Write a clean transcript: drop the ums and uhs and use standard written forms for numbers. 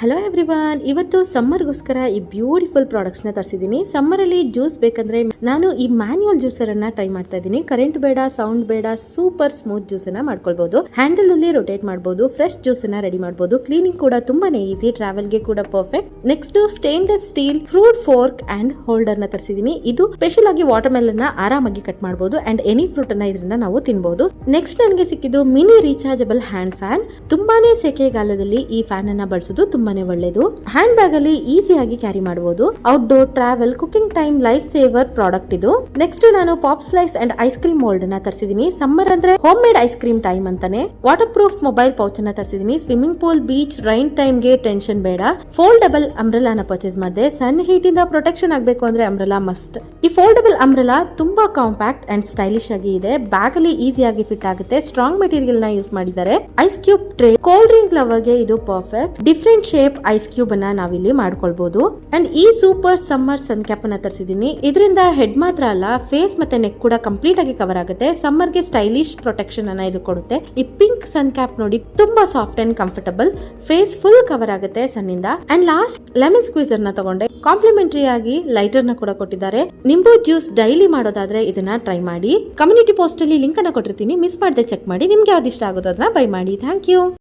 Hello everyone, ಇವತ್ತು ಸಮ್ಮರ್ಗೋಸ್ಕರ ಈ beautiful products ನ ತರಿಸಿದ್ದೀನಿ. ಸಮ್ಮರ್ ಅಲ್ಲಿ ಜ್ಯೂಸ್ ಬೇಕಂದ್ರೆ ನಾನು ಈ ಮ್ಯಾನ್ಯುಯಲ್ ಜ್ಯೂಸರ್ ಅನ್ನ ಟ್ರೈ ಮಾಡ್ತಾ ಇದ್ದೀನಿ. ಕರೆಂಟ್ ಬೇಡ, ಸೌಂಡ್ ಬೇಡ, ಸೂಪರ್ ಸ್ಮೂತ್ ಜ್ಯೂಸ್ ಅನ್ನ ಮಾಡ್ಕೊಳ್ಬಹುದು. ಹ್ಯಾಂಡಲ್ ಅಲ್ಲಿ ರೊಟೇಟ್ ಮಾಡಬಹುದು, ಫ್ರೆಶ್ ಜ್ಯೂಸ್ ಅನ್ನ ರೆಡಿ ಮಾಡಬಹುದು. ಕ್ಲೀನಿಂಗ್ ಕೂಡ ತುಂಬಾನೇ ಈಸಿ, ಟ್ರಾವೆಲ್ ಗೆ ಕೂಡ perfect. Next stainless steel fruit fork and holder ನ ತರಿಸಿದ್ದೀನಿ. ಇದು ಸ್ಪೆಷಲ್ ಆಗಿ ವಾಟರ್ ಮೆಲನ್ ನ ಆರಾಮಾಗಿ ಕಟ್ ಮಾಡಬಹುದು ಅಂಡ್ ಎನಿ ಫ್ರೂಟ್ ಅನ್ನ ಇದರಿಂದ ನಾವು ತಿನ್ನಬಹುದು. ನೆಕ್ಸ್ಟ್ ನನಗೆ ಸಿಕ್ಕಿದ್ದು ಮಿನಿ ರೀಚಾರ್ಜಬಲ್ ಹ್ಯಾಂಡ್ ಫ್ಯಾನ್. ತುಂಬಾನೇ ಸೆಕೆಗಾಲದಲ್ಲಿ ಈ ಫ್ಯಾನ್ ಅನ್ನ ಬಳಸೋದು ತುಂಬಾನೇ ಒಳ್ಳೆಯದು. ಹ್ಯಾಂಡ್ ಬ್ಯಾಗ್ ಅಲ್ಲಿ ಈಸಿಯಾಗಿ ಕ್ಯಾರಿ ಮಾಡಬಹುದು. Outdoor, travel, cooking time life saver product ಇದು. ನೆಕ್ಸ್ಟ್ ನಾನು popsicle and ice cream mould ಅನ್ನ ತರಿಸಿದ್ದೀನಿ. ಸಮ್ಮರ್ ಅಂದ್ರೆ homemade ice cream time ಅಂತಾನೆ. ವಾಟರ್ ಪ್ರೂಫ್ ಮೊಬೈಲ್ ಪೌಚ್ ಅನ್ನ ತರಿಸಿದ್ದೀನಿ. Swimming pool, beach, rain time ಗೆ ಟೆನ್ಷನ್ ಬೇಡ. ಫೋಲ್ಡಬಲ್ ಅಂಬ್ರೆಲಾನ ಪರ್ಚೇಸ್ ಮಾಡಿದೆ. ಸನ್ ಹೀಟ್ ಇಂದ ಪ್ರೊಟೆಕ್ಷನ್ ಆಗಬೇಕು ಅಂದ್ರೆ ಅಂಬ್ರೆಲಾ ಮಸ್ಟ್. ಈ ಫೋಲ್ಡಬಲ್ ಅಂಬ್ರೆಲಾ ತುಂಬಾ ಕಾಂಪ್ಯಾಕ್ಟ್ ಅಂಡ್ ಸ್ಟೈಲಿಶ್ ಆಗಿ ಇದೆ. ಬ್ಯಾಗ್ ಅಲ್ಲಿ ಈಸಿಯಾಗಿ ಫಿಟ್ ಆಗುತ್ತೆ. ಸ್ಟ್ರಾಂಗ್ ಮೆಟೀರಿಯಲ್ ನ ಯೂಸ್ ಮಾಡಿದ್ದಾರೆ. Ice cube tray, cold drink lover ಗೆ ಇದು perfect. Different shape ice cube ಅನ್ನ ನಾವಿಲ್ಲಿ ಮಾಡ್ಕೊಳ್ಬಹುದು. ಅಂಡ್ ಈ ಸೂಪರ್ ಸಮ್ಮರ್ ಸನ್ ಕ್ಯಾಪ್ ಅನ್ನ ತರಿಸಿದ್ದೀನಿ. ಇದರಿಂದ ಹೆಡ್ ಮಾತ್ರ ಅಲ್ಲ, ಫೇಸ್ ಮತ್ತೆ ನೆಕ್ ಕೂಡ ಕಂಪ್ಲೀಟ್ ಆಗಿ ಕವರ್ ಆಗುತ್ತೆ. ಸಮ್ಮರ್ ಗೆ ಸ್ಟೈಲಿಶ್ ಪ್ರೊಟೆಕ್ಷನ್ ಅನ್ನ ಇದು ಕೊಡುತ್ತೆ. ಈ ಪಿಂಕ್ ಸನ್ ಕ್ಯಾಪ್ ನೋಡಿ ತುಂಬಾ soft and comfortable. Face full cover ಆಗುತ್ತೆ ಸನ್ ಇಂದ. ಅಂಡ್ ಲಾಸ್ಟ್ ಲೆಮನ್ ಸ್ಕ್ವೀಸರ್ ನ ತಗೊಂಡೆ. ಕಾಂಪ್ಲಿಮೆಂಟರಿ ಆಗಿ ಲೈಟರ್ ನ ಕೂಡ ಕೊಟ್ಟಿದ್ದಾರೆ. ನಿಂಬು ಜ್ಯೂಸ್ ಡೈಲಿ ಮಾಡೋದಾದ್ರೆ ಇದನ್ನ ಟ್ರೈ ಮಾಡಿ. ಕಮ್ಯುನಿಟಿ ಪೋಸ್ಟ್ ಅಲ್ಲಿ ಲಿಂಕ್ ಅನ್ನ ಕೊಟ್ಟಿರ್ತೀನಿ, ಮಿಸ್ ಮಾಡದೆ ಚೆಕ್ ಮಾಡಿ. ನಿಮ್ಗೆ ಯಾವ್ದು ಇಷ್ಟ ಆಗೋದು ಅದನ್ನ ಬೈ ಮಾಡಿ. Thank you.